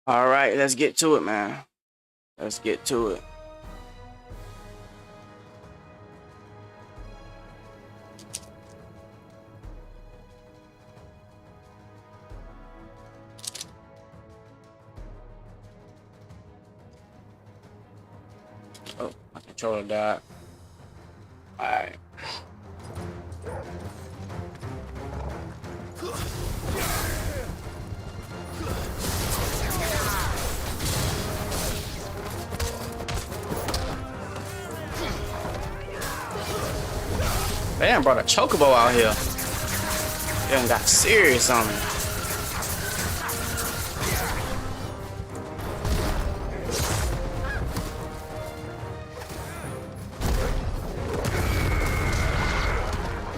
All right, let's get to it, man. Let's get to it. Oh, my controller died. All right. They done brought a chocobo out here. They done got serious on me.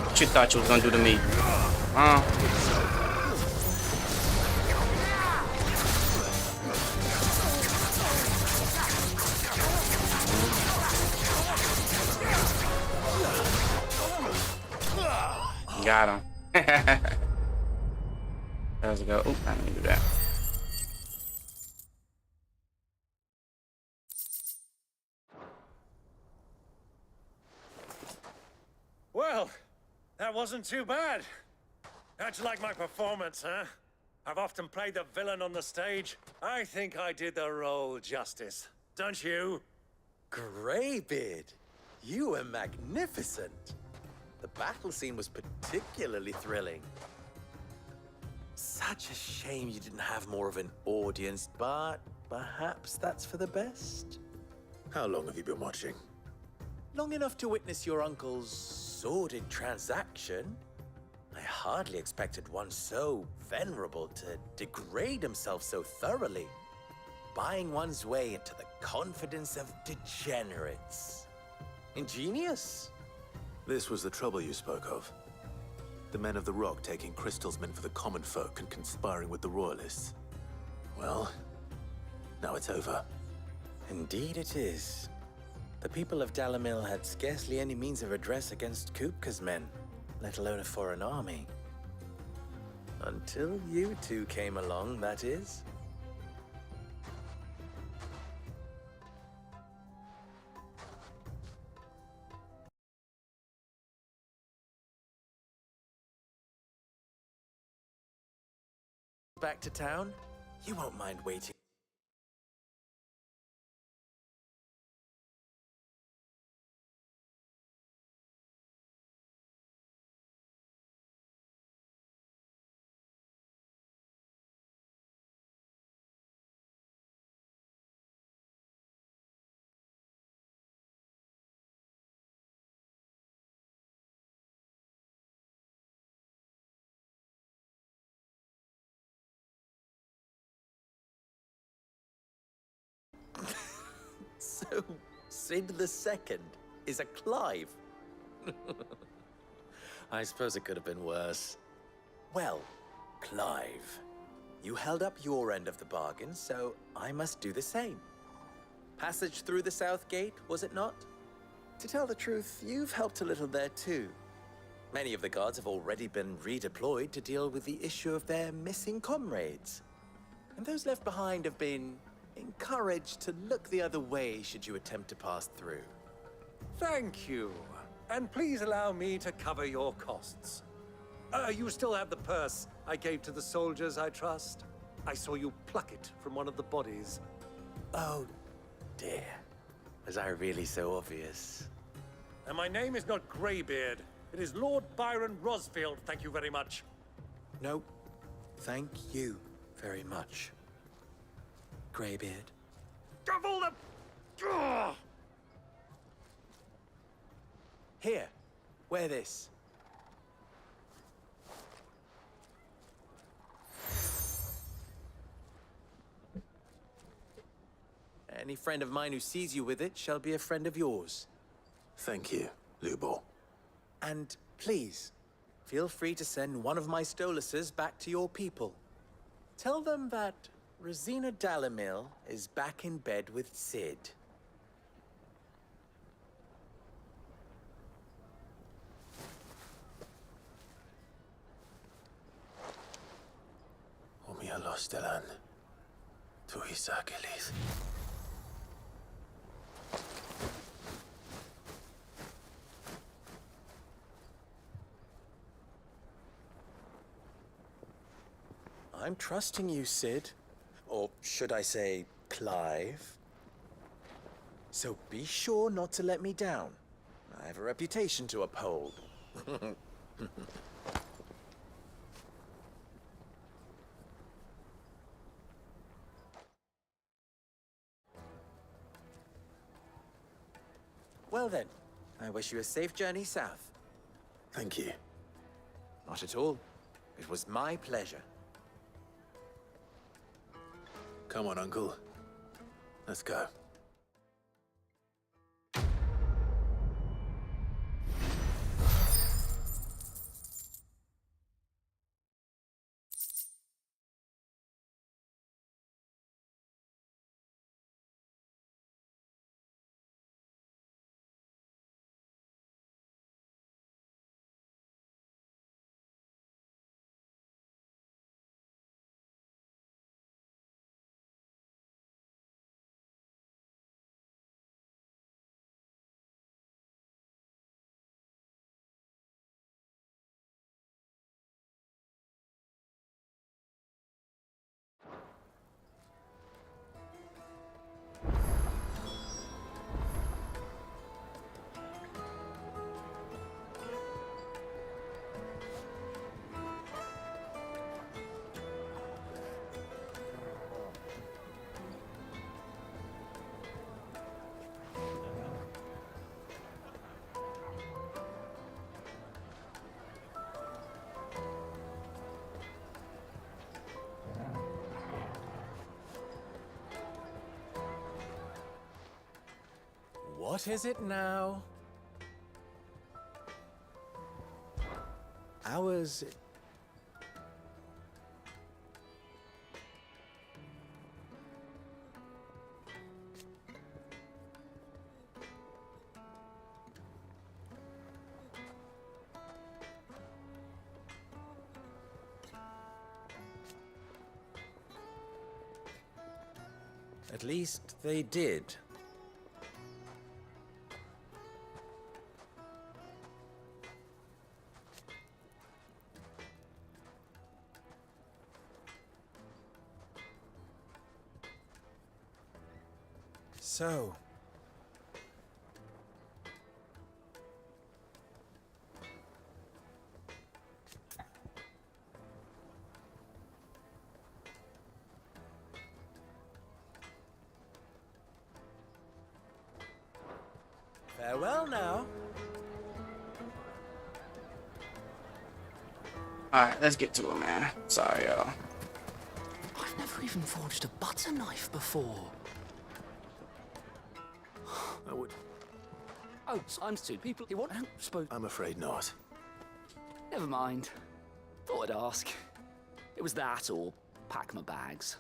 What you thought you was gonna do to me? Got him. Let's go. Oop, I didn't do that. Well, that wasn't too bad. How'd you like my performance, huh? I've often played the villain on the stage. I think I did the role justice. Don't you? Greybeard, you were magnificent. The battle scene was particularly thrilling. Such a shame you didn't have more of an audience, but perhaps that's for the best. How long have you been watching? Long enough to witness your uncle's sordid transaction. I hardly expected one so venerable to degrade himself so thoroughly, buying one's way into the confidence of degenerates. Ingenious. This was the trouble you spoke of. The men of the Rock taking crystals meant for the common folk and conspiring with the Royalists. Well, now it's over. Indeed it is. The people of Dalamil had scarcely any means of redress against Kupka's men, let alone a foreign army. Until you two came along, that is. Back to town? You won't mind waiting. So, Sid the Second is a Clive. I suppose it could have been worse. Well, Clive, you held up your end of the bargain, so I must do the same. Passage through the South Gate, was it not? To tell the truth, you've helped a little there too. Many of the guards have already been redeployed to deal with the issue of their missing comrades. And those left behind have been encouraged to look the other way should you attempt to pass through. Thank you. And please allow me to cover your costs. You still have the purse I gave to the soldiers, I trust? I saw you pluck it from one of the bodies. Oh, dear. Was I really so obvious? And my name is not Greybeard. It is Lord Byron Rosfield, thank you very much. No, thank you very much, Greybeard. Of all the... Ugh! Here, wear this. Any friend of mine who sees you with it shall be a friend of yours. Thank you, Lubor. And please, feel free to send one of my Stoluses back to your people. Tell them that Rosina Dalamil is back in bed with Sid. Omia Lostelan. XVI. I'm trusting you, Sid. Or should I say, Clive? So be sure not to let me down. I have a reputation to uphold. Well then, I wish you a safe journey south. Thank you. Not at all. It was my pleasure. Come on, Uncle. Let's go. What is it now? Hours... At least they did. So... farewell now. Alright, let's get to it, man. Sorry, y'all. I've never even forged a butter knife before. I would... Oh, Symes two people. You want? Suppose. I'm afraid not. Never mind. Thought I'd ask. It was that or pack my bags.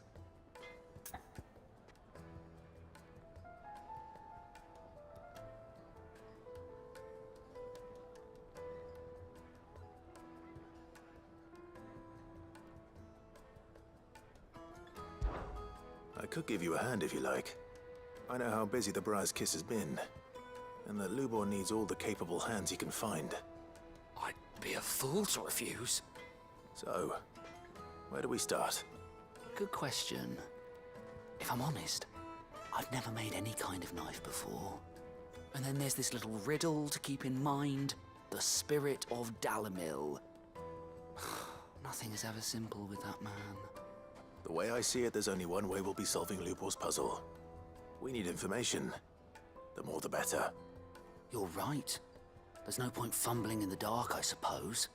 I could give you a hand if you like. I know how busy the Briar's Kiss has been, and that Lubor needs all the capable hands he can find. I'd be a fool to refuse. So, where do we start? Good question. If I'm honest, I've never made any kind of knife before. And then there's this little riddle to keep in mind. The spirit of Dalamil. Nothing is ever simple with that man. The way I see it, there's only one way we'll be solving Lubor's puzzle. We need information. The more the better. You're right. There's no point fumbling in the dark, I suppose.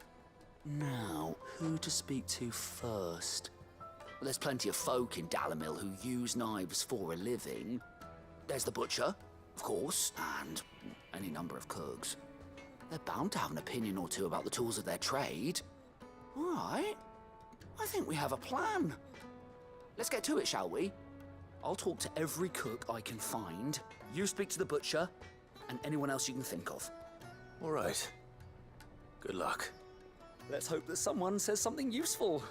Now, who to speak to first? Well, there's plenty of folk in Dalamil who use knives for a living. There's the butcher, of course, and any number of cooks. They're bound to have an opinion or two about the tools of their trade. All right. I think we have a plan. Let's get to it, shall we? I'll talk to every cook I can find. You speak to the butcher, and anyone else you can think of. All right. Good luck. Let's hope that someone says something useful.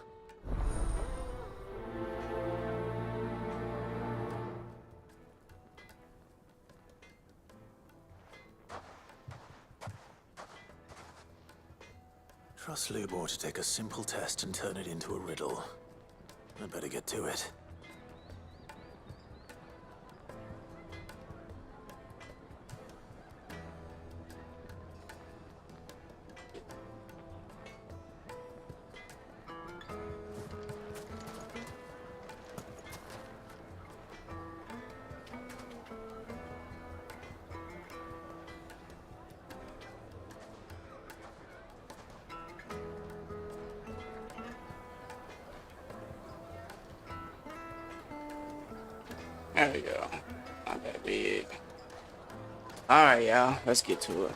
Ask Lubor to take a simple test and turn it into a riddle. I'd better get to it. There we go. Not that big. Alright, y'all. Let's get to it.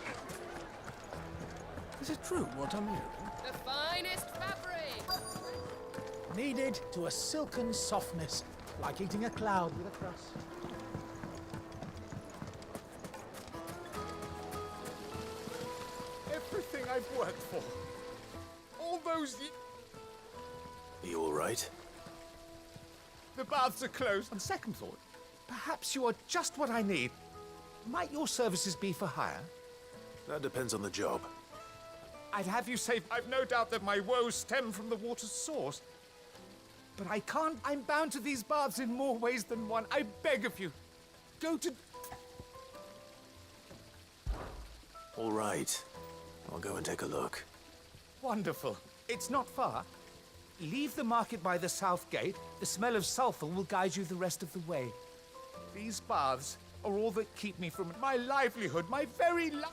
Is it true what I'm hearing? The finest fabric! Kneaded to a silken softness, like eating a cloud with a crust. Everything I've worked for. All those... You all right? The baths are closed. On second thought, perhaps you are just what I need. Might your services be for hire? That depends on the job. I'd have you say I've no doubt that my woes stem from the water's source. But I can't. I'm bound to these baths in more ways than one. I beg of you. Go to... All right. I'll go and take a look. Wonderful. It's not far. Leave the market by the south gate. The smell of sulfur will guide you the rest of the way. These baths are all that keep me from my livelihood, my very life.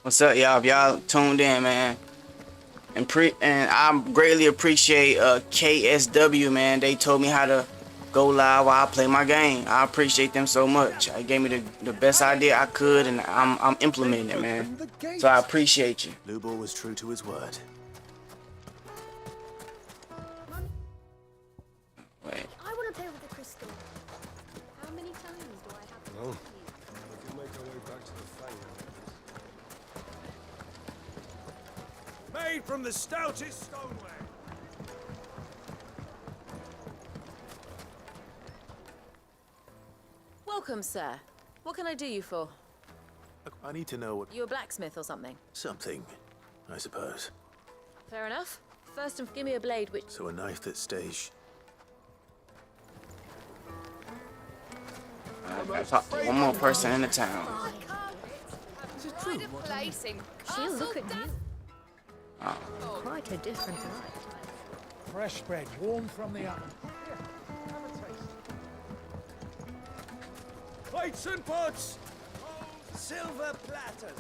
What's up, y'all? If y'all tuned in, man, and I greatly appreciate KSW, man. They told me how to go live while I play my game. I appreciate them so much. They gave me the best idea I could, and I'm implementing it, man. So I appreciate you. Lubor was true to his word. Wait. I want to play with the crystal. How many times do I have to tell you? We can make our way back to the Fang. Made from the stoutest stoneware. Welcome, sir. What can I do you for? Look, I need to know what... You a blacksmith or something? Something, I suppose. Fair enough. First, give me a blade which... So a knife that stays... I talked to one more person in the town. Is it true? She'll look at you. Oh. Quite a different light. Fresh bread, warm from the oven. Here, have a taste. Plates and pots! Silver platters!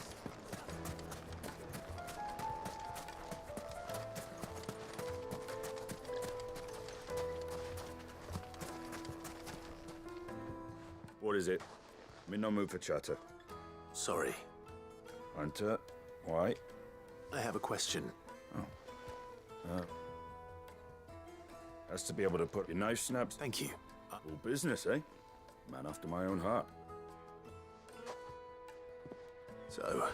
What is it? I'm in no mood for chatter. Sorry. Hunter, why? I have a question. Has to be able to put your knife snaps. Thank you. All business, eh? Man after my own heart. So,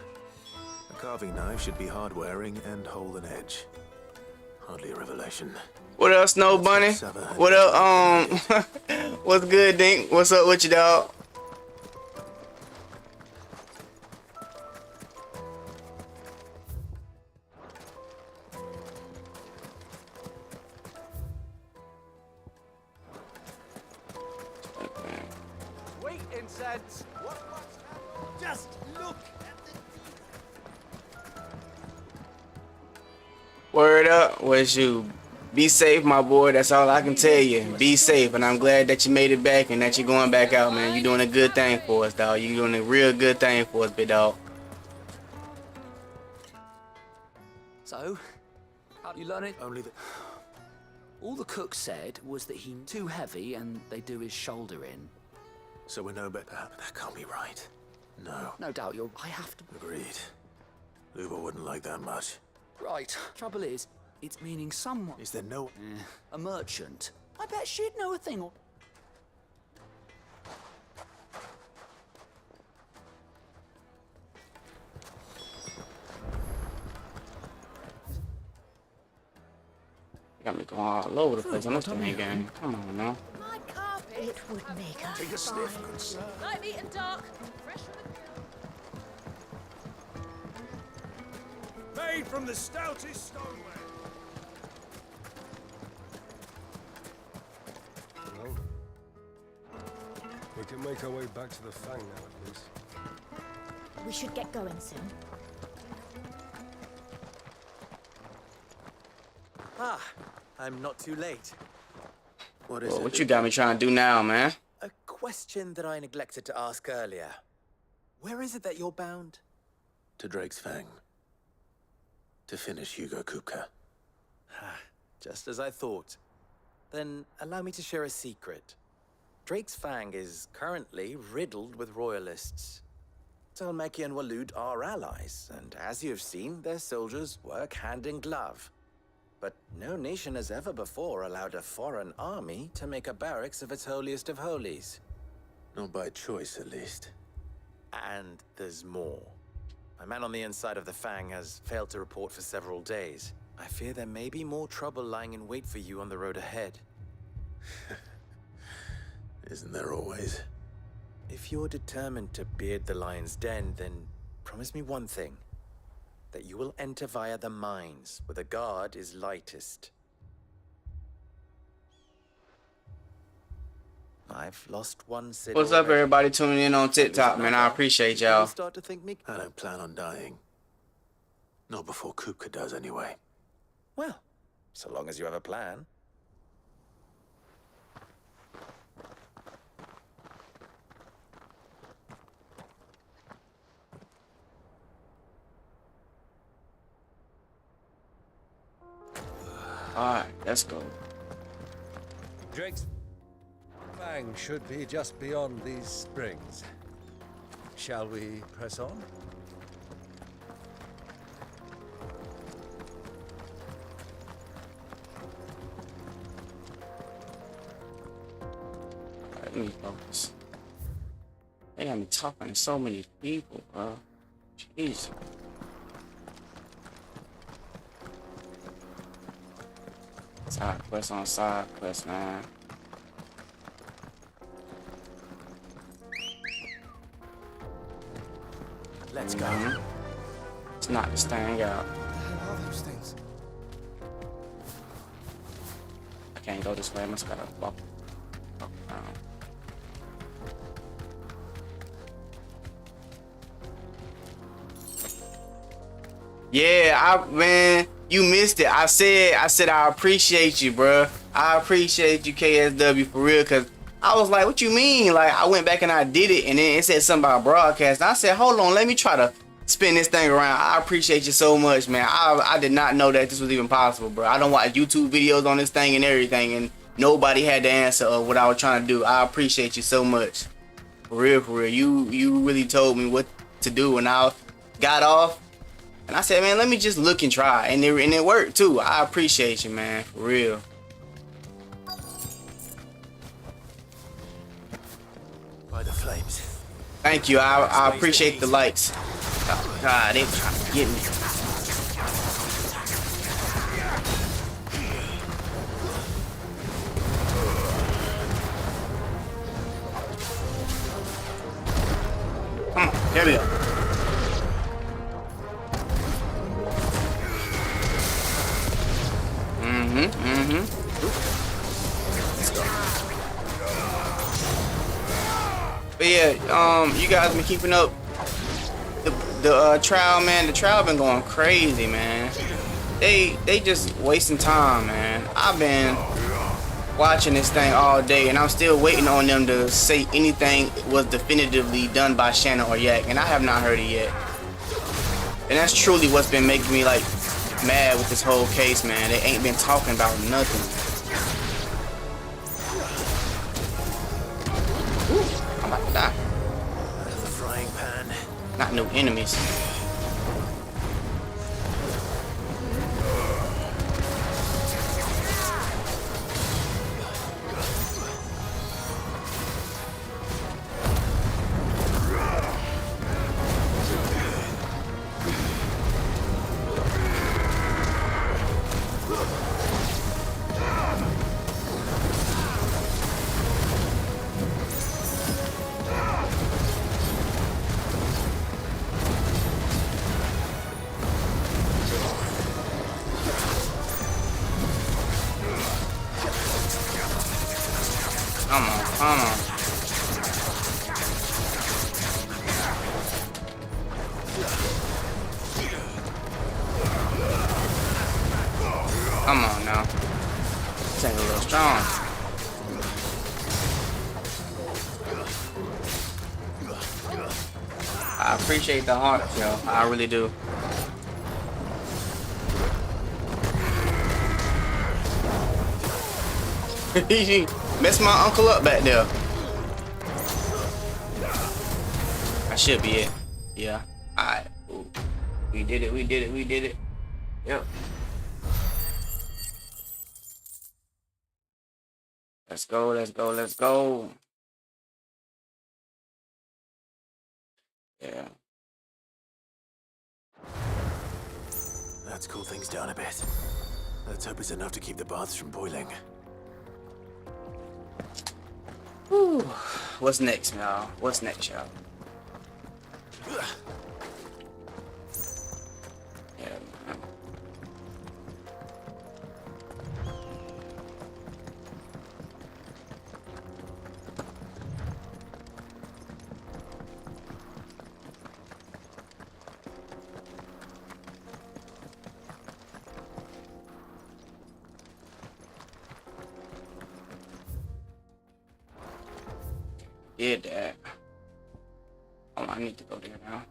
a carving knife should be hard-wearing and hold an edge. Hardly a revelation. What else, Snow Bunny? What up, what's good, Dink? What's up with you, dog? Wait, incense. Just look! Word up, was you? Be safe, my boy. That's all I can tell you. Be safe, and I'm glad that you made it back and that you're going back out, man. You're doing a good thing for us, dog. You're doing a real good thing for us, big dog. So, how do you learn it? Only the... All the cook said was that he's too heavy and they do his shoulder in. So we're no better. That can't be right. No. No doubt you're... I have to... Agreed. Lubor wouldn't like that much. Right. Trouble is, it's meaning someone... Is there no... A merchant. I bet she'd know a thing or... You got me going all over the place on this game. Come on, now. My carpet. It would make a Take a sniff, good sir. Light, meat, and dark. Fresh from the Made from the stoutest stoneware. Well, we can make our way back to the Fang now, at least. We should get going soon. Ah, I'm not too late. What is Well, it? what you got me trying to do now, man? A question that I neglected to ask earlier. Where is it that you're bound? To Drake's Fang. To finish Hugo Kupka. Just as I thought. Then allow me to share a secret. Drake's Fang is currently riddled with royalists. Talmeki and Waloed are allies, and as you've seen, their soldiers work hand in glove. But no nation has ever before allowed a foreign army to make a barracks of its holiest of holies. Not by choice, at least. And there's more. My man on the inside of the Fang has failed to report for several days. I fear there may be more trouble lying in wait for you on the road ahead. Isn't there always? If you're determined to beard the lion's den, then promise me one thing. That you will enter via the mines, where the guard is lightest. I've lost one city. What's up, everybody tuning in on TikTok, man? I appreciate y'all. Start to think me. I don't plan on dying. Not before Kupka does, anyway. Well, so long as you have a plan. Alright, let's go. Drake's Fang should be just beyond these springs. Shall we press on? Let me focus. They got me talking to so many people, bro. Jeez. Side quest on side quest, man. Let's go. Let's knock this thing out. What are those things? I can't go this way. I must gotta walk around. Yeah, man, you missed it. I said I appreciate you, bruh. I appreciate you, KSW, for real, cause I was like, what you mean? Like, I went back and I did it, and then it said something about broadcast. And I said, hold on, let me try to spin this thing around. I appreciate you so much, man. I did not know that this was even possible, bro. I don't watch YouTube videos on this thing and everything, and nobody had the answer of what I was trying to do. I appreciate you so much. For real, for real. You really told me what to do, and I got off. And I said, man, let me just look and try. And it worked, too. I appreciate you, man. For real. By the flames. Thank you. I appreciate the likes. Oh, God, they trying to get me. Come on. There we go. But yeah, you guys been keeping up the trial, man. The trial been going crazy, man. They just wasting time, man. I've been watching this thing all day, and I'm still waiting on them to say anything was definitively done by Shannon or Yak, and I have not heard it yet. And that's truly what's been making me like mad with this whole case, man. They ain't been talking about nothing. I'm about to die. Out of the frying pan. Not no enemies. Come on now. This ain't a little strong. I appreciate the heart, yo. I really do. He messed my uncle up back there. That should be it. Yeah. Alright. We did it. We did it. We did it. Yep. Let's go. Let's go. Let's go. Yeah. Let's cool things down a bit. Let's hope it's enough to keep the baths from boiling. Whew. What's next, y'all? What's next, y'all? Yeah, man. Did that. Oh, I need to go there now.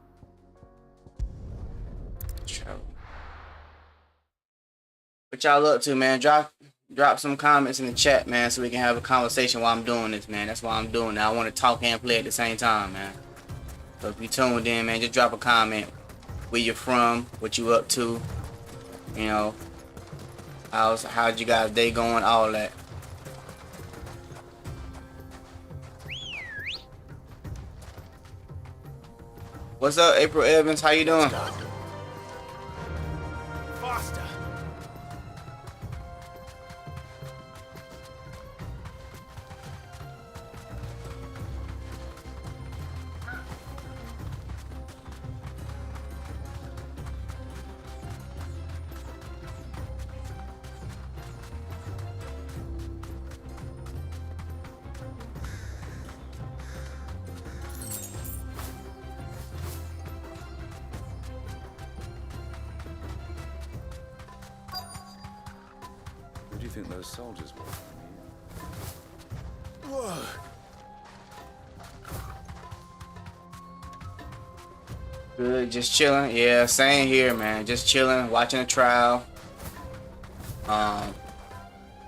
Travel. What y'all up to, man? Drop some comments in the chat, man, so we can have a conversation while I'm doing this, man. That's why I'm doing it. I want to talk and play at the same time, man. So if you tuned in, man, just drop a comment. Where you're from, what you up to, you know, how'd you guys' day going, all that. What's up, April Evans? How you doing? Faster! Who do you think those soldiers were? Whoa! Good, just chilling. Yeah, same here, man. Just chilling, watching the trial.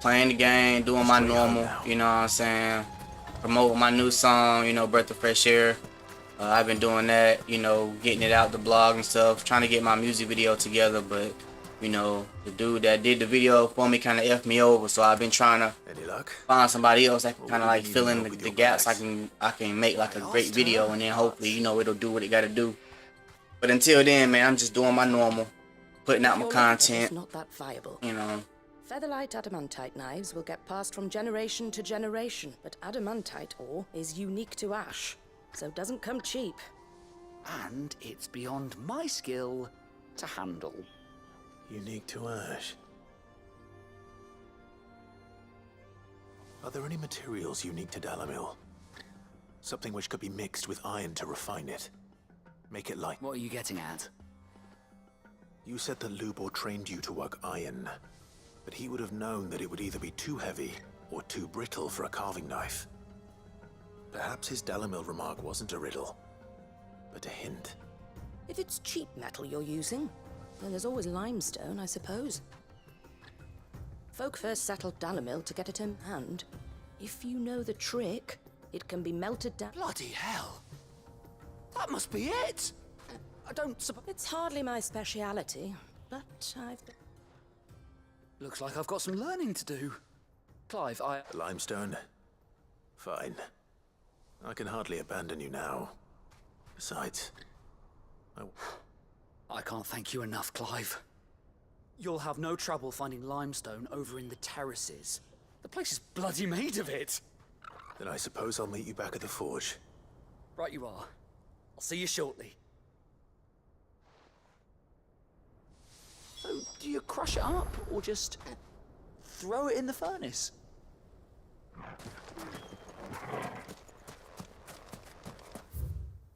Playing the game, doing my normal, you know what I'm saying? Promoting my new song, you know, Breath of Fresh Air. I've been doing that, you know, getting it out the blog and stuff, trying to get my music video together, but you know, the dude that did the video for me kind of effed me over, so I've been trying to Any luck? find somebody else that can kind of like need fill help in with the your gaps. bags. I can make like a great video, and then hopefully, you know, it'll do what it got to do. But until then, man, I'm just doing my normal, putting out my Your method content, is not that viable. you know. Featherlight adamantite knives will get passed from generation to generation, but adamantite ore is unique to ash, so it doesn't come cheap. And it's beyond my skill to handle. Unique to ash. Are there any materials unique to Dalamil? Something which could be mixed with iron to refine it. Make it light. What are you getting at? You said that Lubor trained you to work iron, but he would have known that it would either be too heavy or too brittle for a carving knife. Perhaps his Dalamil remark wasn't a riddle, but a hint. If it's cheap metal you're using, then there's always limestone, I suppose. Folk first settled Dalamil to get it in hand. If you know the trick, it can be melted down. Bloody hell! That must be it! I don't suppose... It's hardly my speciality, but I've... Looks like I've got some learning to do. Clive, Limestone? Fine. I can hardly abandon you now. Besides, I can't thank you enough, Clive. You'll have no trouble finding limestone over in the terraces. The place is bloody made of it. then I suppose I'll meet you back at the forge. Right you are. I'll see you shortly. So, do you crush it up, or just throw it in the furnace?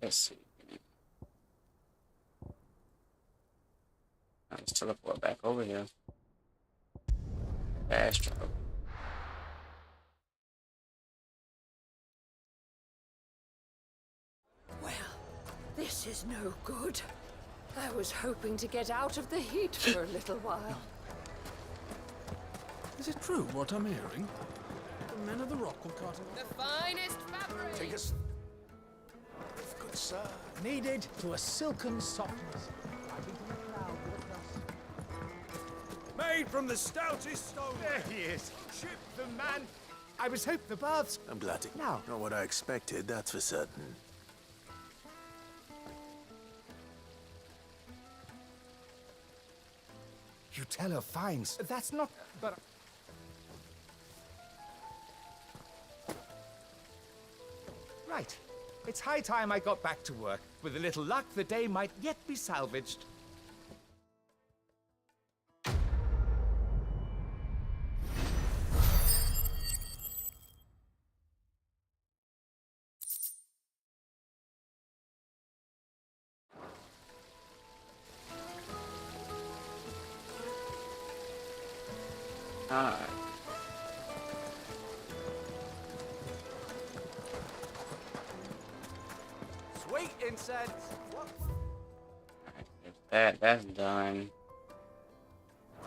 Let's see. Let's teleport back over here. Fast travel. Well, this is no good. I was hoping to get out of the heat for a little while. Is it true what I'm hearing? The men of the rock will cut The finest fabric. Take us. Good sir. Needed to a silken softness. Right into the cloud with a dust. Made from the stoutest stone. There he is. Ship the man. I was hoping the baths. I'm glad to. Now. Not what I expected, that's for certain. You tell her fines. That's not. But. Right. It's high time I got back to work. With a little luck, the day might yet be salvaged. Alright. Sweet incense. That's done.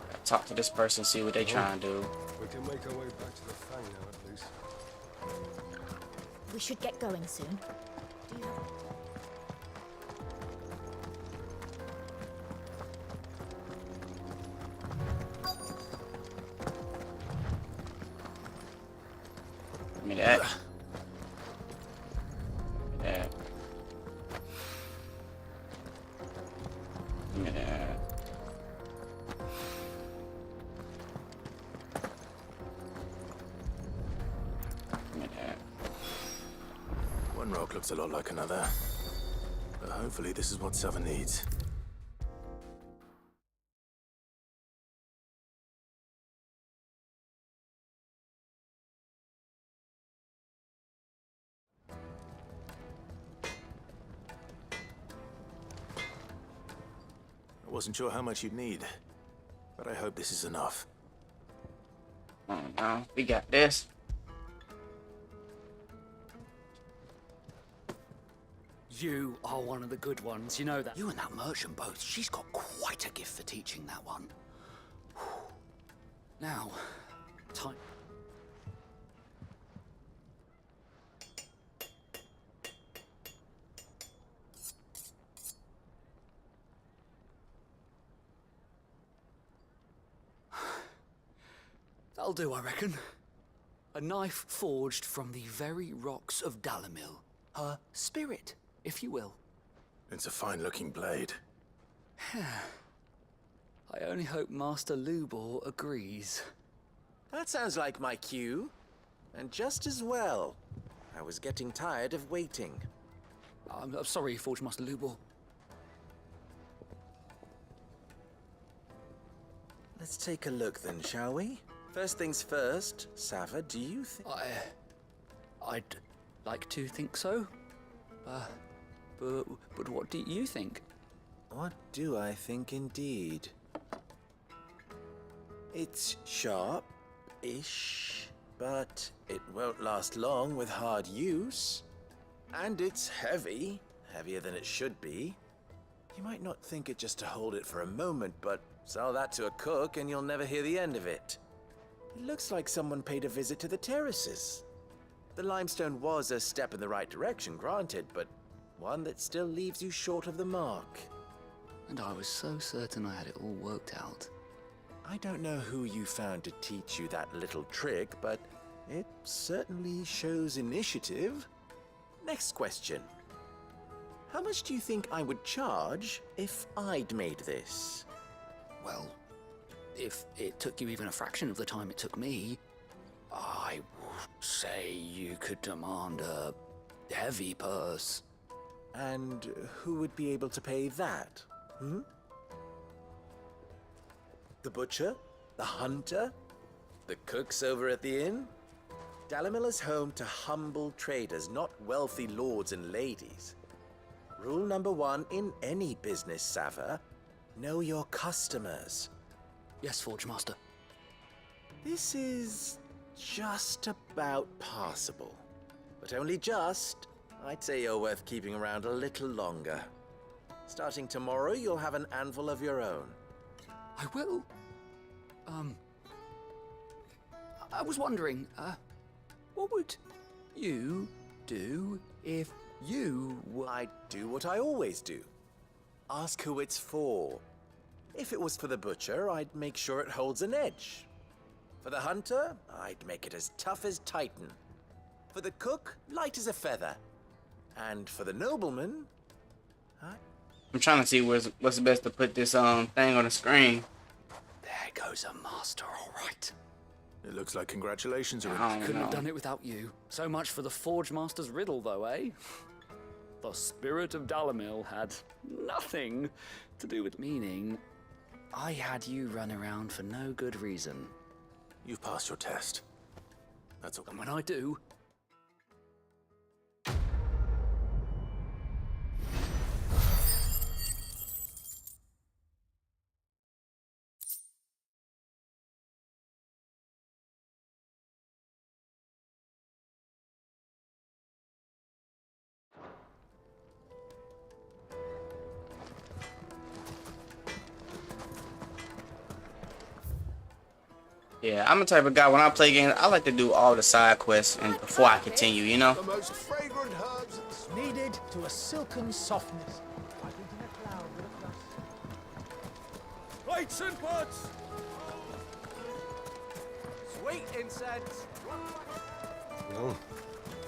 Gotta talk to this person, see what they trying to do. We can make our way back to the Fang now, at least. We should get going soon. Do you have... Give me that. Yeah. Give me that. Give me that. One rock looks a lot like another. But hopefully this is what Sava needs. I wasn't sure how much you'd need, but I hope this is enough. Oh no, we got this. You are one of the good ones, you know that. You and that merchant both, she's got quite a gift for teaching that one. Now, time. That'll do, I reckon. A knife forged from the very rocks of Dalamil. Her spirit, if you will. It's a fine-looking blade. I only hope Master Lubor agrees. That sounds like my cue. And just as well. I was getting tired of waiting. I'm sorry, Forge Master Lubor. Let's take a look then, shall we? First things first, Sava, do you think... I'd like to think so. But what do you think? What do I think indeed? It's sharp-ish, but it won't last long with hard use. And it's heavy, heavier than it should be. You might not think it just to hold it for a moment, but sell that to a cook and you'll never hear the end of it. It looks like someone paid a visit to the terraces. The limestone was a step in the right direction, granted, but one that still leaves you short of the mark. And I was so certain I had it all worked out. I don't know who you found to teach you that little trick, but it certainly shows initiative. Next question. How much do you think I would charge if I'd made this? Well, if it took you even a fraction of the time it took me, I would say you could demand a heavy purse. And who would be able to pay that? The butcher? The hunter? The cooks over at the inn? Dalamil is home to humble traders, not wealthy lords and ladies. Rule number 1 in any business, Sava: know your customers. Yes, Forge Master. This is just about passable. But only just. I'd say you're worth keeping around a little longer. Starting tomorrow, you'll have an anvil of your own. I will. I was wondering, what would you do if you were... I'd do what I always do. Ask who it's for. If it was for the butcher, I'd make sure it holds an edge. For the hunter, I'd make it as tough as Titan. For the cook, light as a feather. And for the nobleman, I'm trying to see what's best to put this thing on the screen. There goes a master, all right. It looks like congratulations are I don't Couldn't have know. done it without you. So much for the Forge Master's riddle, though, eh? The spirit of Dalamil had nothing to do with meaning. I had you run around for no good reason. You've passed your test. That's all. And when I do... Yeah, I'm the type of guy when I play games, I like to do all the side quests and before I continue, you know? The most fragrant herbs Kneaded to a silken softness. Like eating a cloud with a crust. Lights and buds! Sweet incense! Well,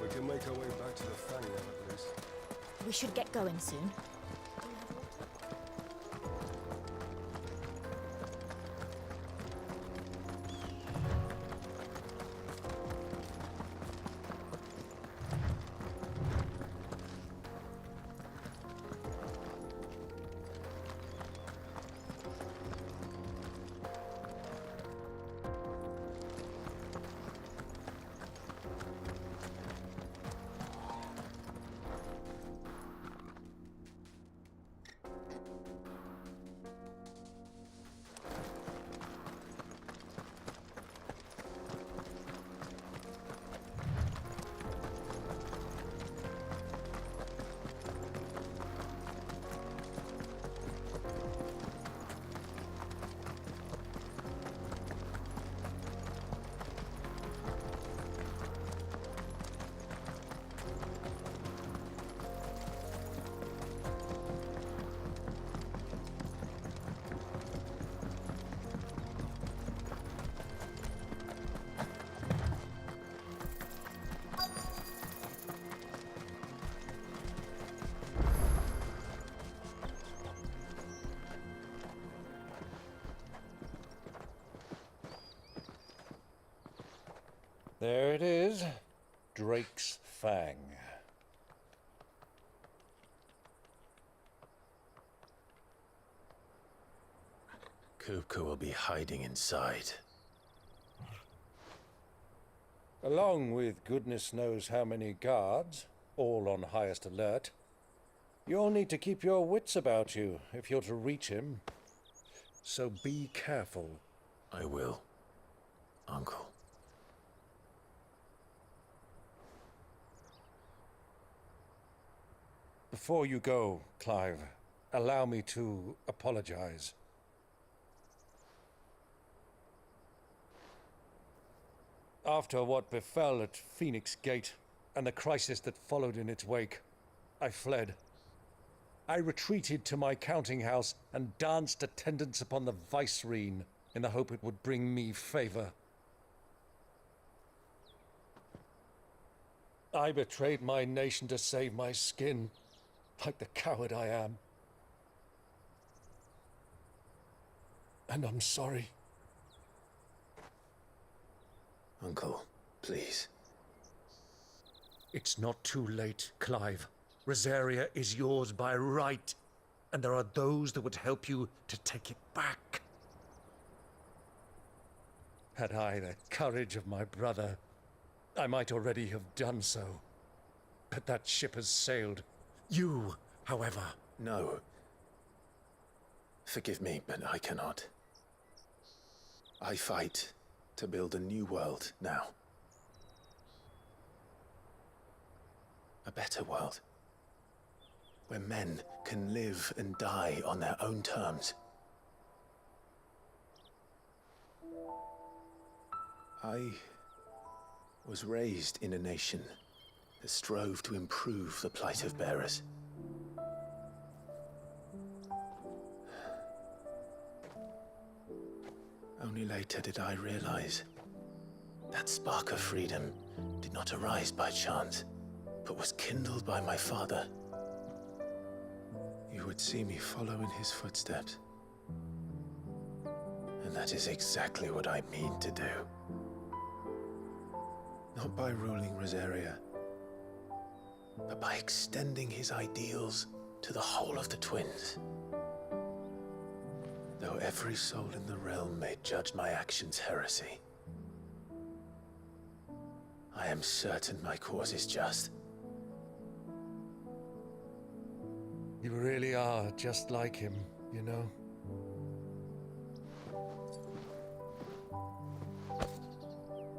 we can make our way back to the Fang now, at least. We should get going soon. There it is. Drake's Fang. Kupka will be hiding inside. Along with goodness knows how many guards, all on highest alert. You'll need to keep your wits about you if you're to reach him. So be careful. I will, Uncle. Before you go, Clive, allow me to apologize. After what befell at Phoenix Gate and the crisis that followed in its wake, I fled. I retreated to my counting house and danced attendance upon the vicereine in the hope it would bring me favor. I betrayed my nation to save my skin, like the coward I am. And I'm sorry. Uncle, please. It's not too late, Clive. Rosaria is yours by right, and there are those that would help you to take it back. Had I the courage of my brother, I might already have done so. But that ship has sailed. You, however... No. Forgive me, but I cannot. I fight to build a new world now. A better world. Where men can live and die on their own terms. I was raised in a nation that strove to improve the plight of bearers. Only later did I realize that spark of freedom did not arise by chance, but was kindled by my father. You would see me follow in his footsteps. And that is exactly what I mean to do. Not by ruling Rosaria, but by extending his ideals to the whole of the twins. Though every soul in the realm may judge my actions heresy, I am certain my cause is just. You really are just like him, you know?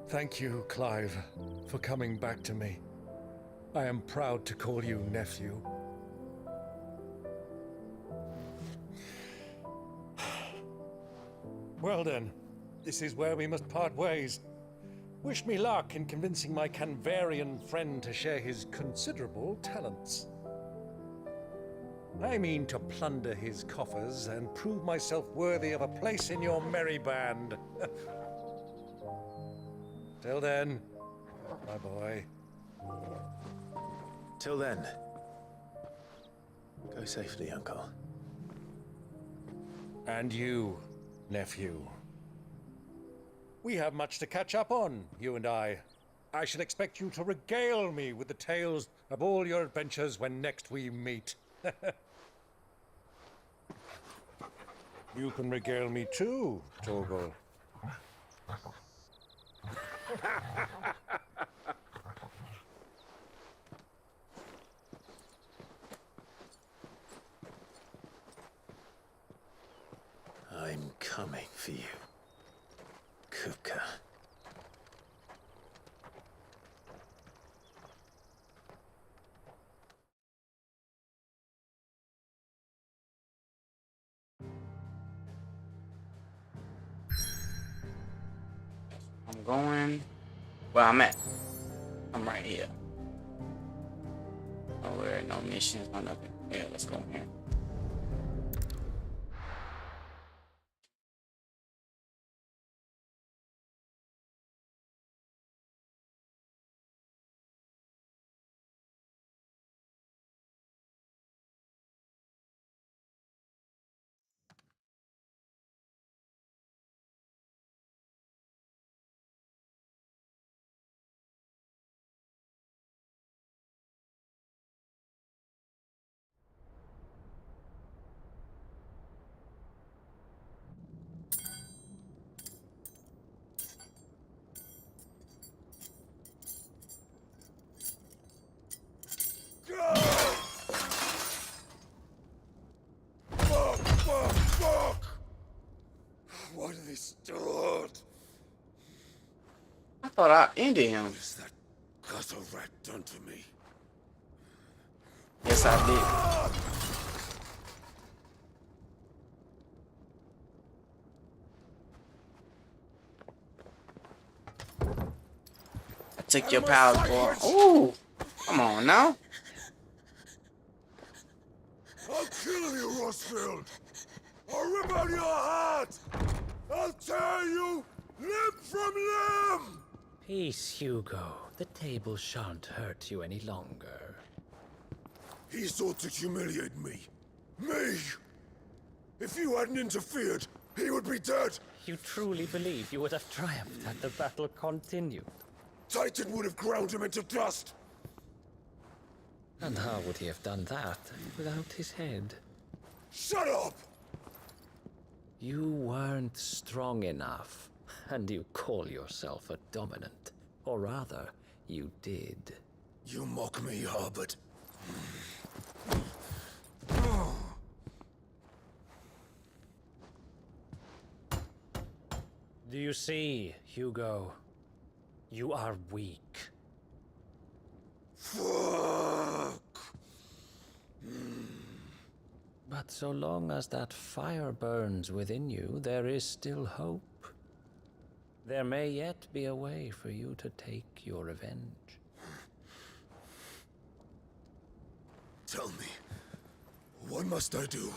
Thank you, Clive, for coming back to me. I am proud to call you nephew. Well then, this is where we must part ways. Wish me luck in convincing my Canvarian friend to share his considerable talents. I mean to plunder his coffers and prove myself worthy of a place in your merry band. Till then, my boy. Till then, go safely, Uncle. And you, nephew. We have much to catch up on, you and I. I shall expect you to regale me with the tales of all your adventures when next we meet. You can regale me too, Torgal. I'm coming for you, Kupka. I'm going where I'm at. I'm right here. Nowhere, no missions, no nothing. Yeah, let's go here. Fuck! Why do they start? I thought I ended him. What has that gutter rat done to me? Yes, I did. I took your power, boy. Ooh, come on now. I'll kill you, Rosfield! I'll rip out your heart! I'll tear you limb from limb! Peace, Hugo. The table shan't hurt you any longer. He sought to humiliate me. Me! If you hadn't interfered, he would be dead! You truly believe you would have triumphed had the battle continued? Titan would have ground him into dust! And how would he have done that without his head? Shut up! You weren't strong enough, and you call yourself a dominant. Or rather, you did. You mock me, Harbert. Do you see, Hugo? You are weak. Fuck! But so long as that fire burns within you, there is still hope. There may yet be a way for you to take your revenge. Tell me, what must I do?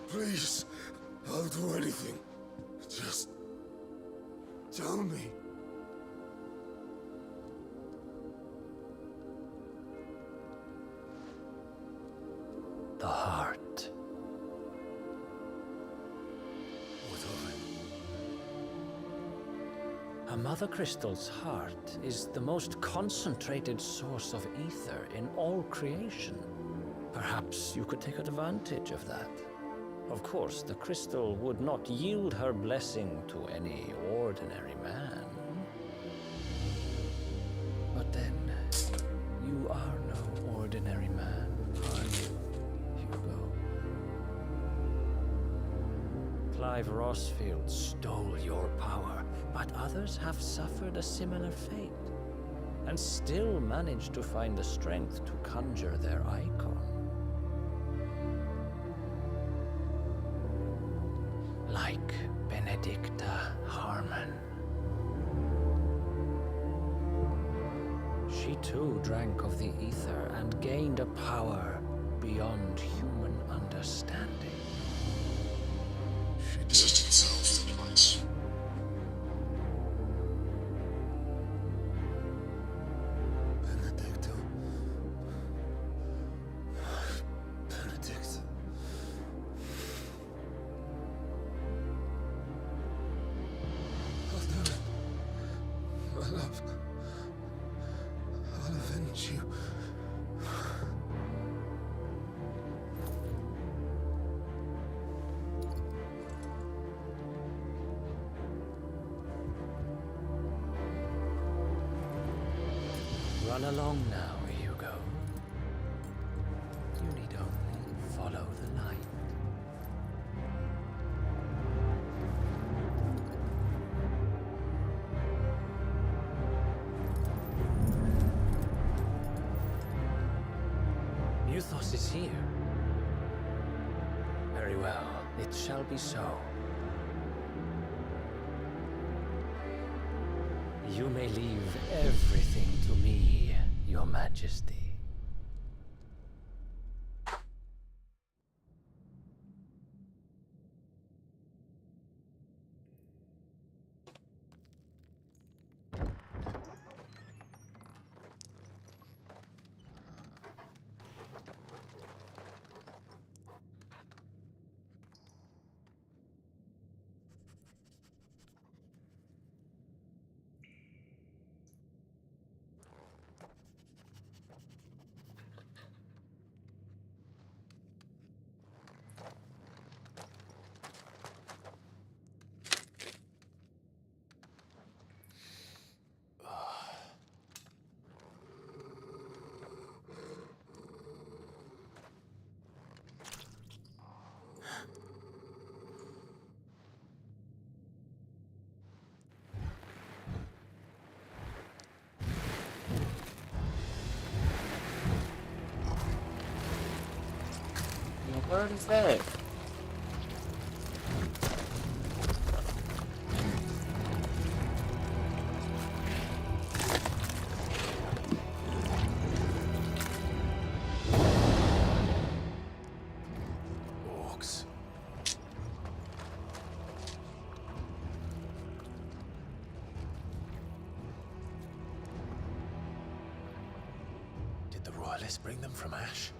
Please, I'll do anything. Just tell me. The heart. What of it? A Mother Crystal's heart is the most concentrated source of ether in all creation. Perhaps you could take advantage of that. Of course, the crystal would not yield her blessing to any ordinary man. But then, you are no ordinary man, are you, Hugo? Clive Rossfield stole your power, but others have suffered a similar fate, and still managed to find the strength to conjure their icon. Like Benedicta Harmon. She too drank of the ether and gained a power beyond human understanding. She did herself twice. Benedicta. Benedicta. I'll do it. My love. I'll avenge you. Run along now, Hugo. You need only follow the light. Muthos is here. Very well, it shall be so. You may leave everything to me, Your Majesty. What is that? Orcs. Did the Royalists bring them from Ash?